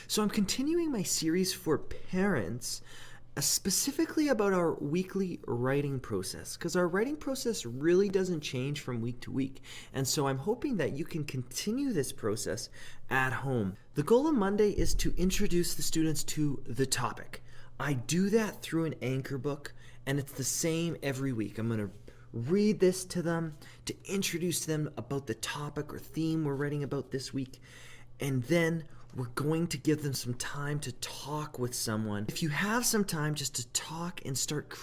So I'm continuing my series for parents, specifically about our weekly writing process, because our writing process really doesn't change from week to week. And so I'm hoping that you can continue this process at home. The goal of Monday is to introduce the students to the topic. I do that through an anchor book, and it's the same every week. I'm going to read this to them to introduce them about the topic or theme we're writing about this week. And then we're going to give them some time to talk with someone. If you have some time just to talk and start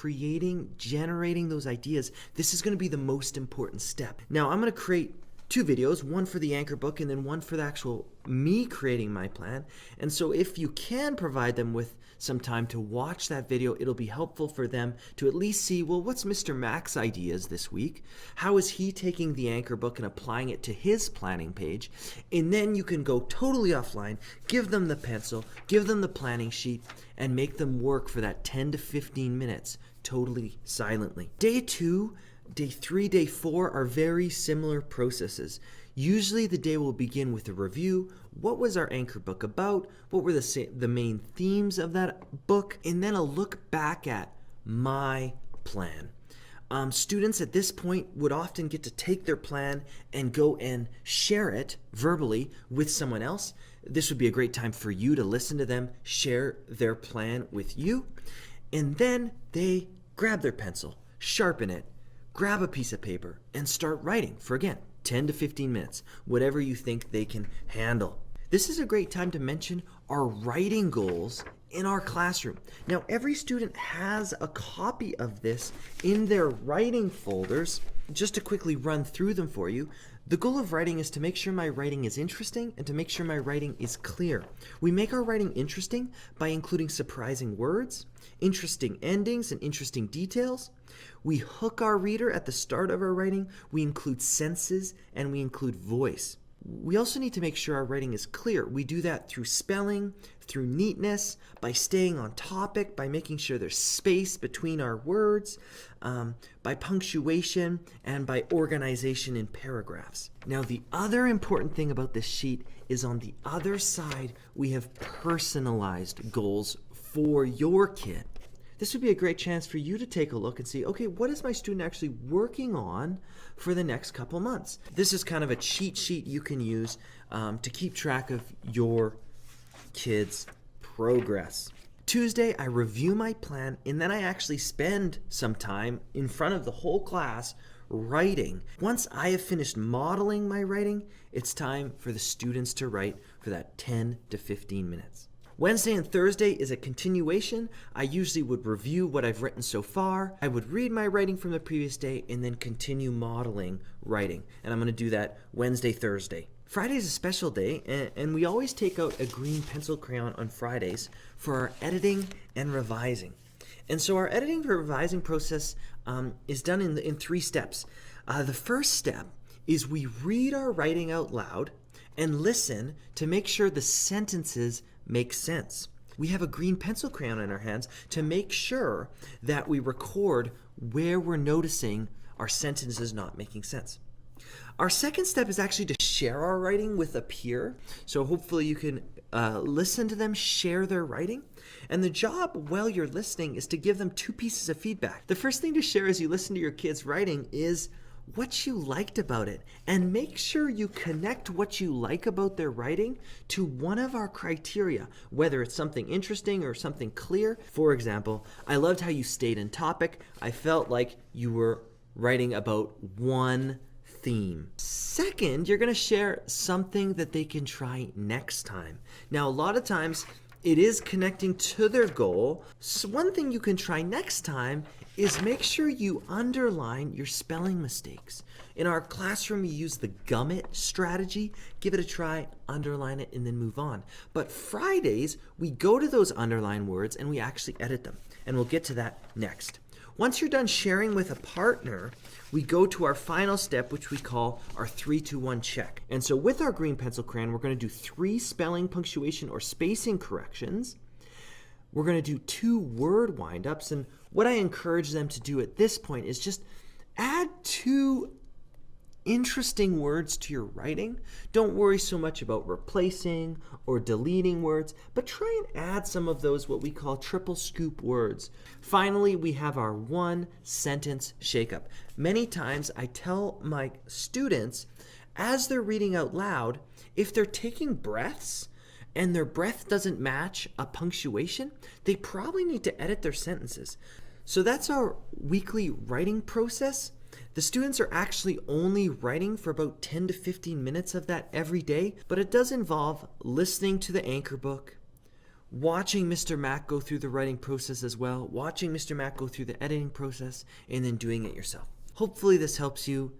generating those ideas, this is going to be the most important step. Now, I'm going to create two videos, one for the anchor book and then one for the actual me creating my plan. And so if you can provide them with some time to watch that video, it'll be helpful for them to at least see, well, what's Mr. Mac's ideas this week? How is he taking the anchor book and applying it to his planning page? And then you can go totally offline, give them the pencil, give them the planning sheet, and make them work for that 10 to 15 minutes totally silently. Day 2, Day 3, Day 4 are very similar processes. Usually the day will begin with a review. What was our anchor book about? What were the main themes of that book? And then a look back at my plan. Students at this point would often get to take their plan and go and share it verbally with someone else. This would be a great time for you to listen to them share their plan with you. And then they grab their pencil, sharpen it, grab a piece of paper, and start writing for, again, 10 to 15 minutes, whatever you think they can handle. This is a great time to mention our writing goals in our classroom. Now, every student has a copy of this in their writing folders. Just to quickly run through them for you, the goal of writing is to make sure my writing is interesting and to make sure my writing is clear. We make our writing interesting by including surprising words, interesting endings, and interesting details. We hook our reader at the start of our writing. We include senses and we include voice. We also need to make sure our writing is clear. We do that through spelling, through neatness, by staying on topic, by making sure there's space between our words, by punctuation, and by organization in paragraphs. Now, the other important thing about this sheet is on the other side, we have personalized goals for your kid. This would be a great chance for you to take a look and see, okay, what is my student actually working on for the next couple months? This is kind of a cheat sheet you can use to keep track of your kids' progress. Tuesday, I review my plan, and then I actually spend some time in front of the whole class writing. Once I have finished modeling my writing, it's time for the students to write for that 10 to 15 minutes. Wednesday and Thursday is a continuation. I usually would review what I've written so far. I would read my writing from the previous day and then continue modeling writing. And I'm going to do that Wednesday, Thursday. Friday is a special day, and we always take out a green pencil crayon on Fridays for our editing and revising. And so our editing and revising process is done in 3 steps. The first step is we read our writing out loud and listen to make sure the sentences make sense. We have a green pencil crayon in our hands to make sure that we record where we're noticing our sentences not making sense. Our second step is actually to share our writing with a peer. So hopefully you can listen to them share their writing. And the job while you're listening is to give them 2 pieces of feedback. The first thing to share as you listen to your kids' writing is what you liked about it, and make sure you connect what you like about their writing to one of our criteria, whether it's something interesting or something clear. For example, I loved how you stayed in topic. I felt like you were writing about one theme. Second, you're going to share something that they can try next time. Now, a lot of times it is connecting to their goal. So one thing you can try next time is make sure you underline your spelling mistakes. In our classroom, we use the Gummit strategy. Give it a try, underline it, and then move on. But Fridays, we go to those underlined words and we actually edit them. And we'll get to that next. Once you're done sharing with a partner, we go to our final step, which we call our 3-2-1 check. And so with our green pencil crayon, we're going to do 3 spelling, punctuation, or spacing corrections. We're going to do 2 word windups. And what I encourage them to do at this point is just add 2 interesting words to your writing. Don't worry so much about replacing or deleting words, but try and add some of those what we call triple scoop words. Finally, we have our one sentence shakeup. Many times I tell my students as they're reading out loud, if they're taking breaths and their breath doesn't match a punctuation, they probably need to edit their sentences. So that's our weekly writing process. The students are actually only writing for about 10 to 15 minutes of that every day, but it does involve listening to the anchor book, watching Mr. Mac go through the writing process as well, watching Mr. Mac go through the editing process, and then doing it yourself. Hopefully this helps you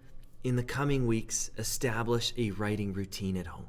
in the coming weeks establish a writing routine at home.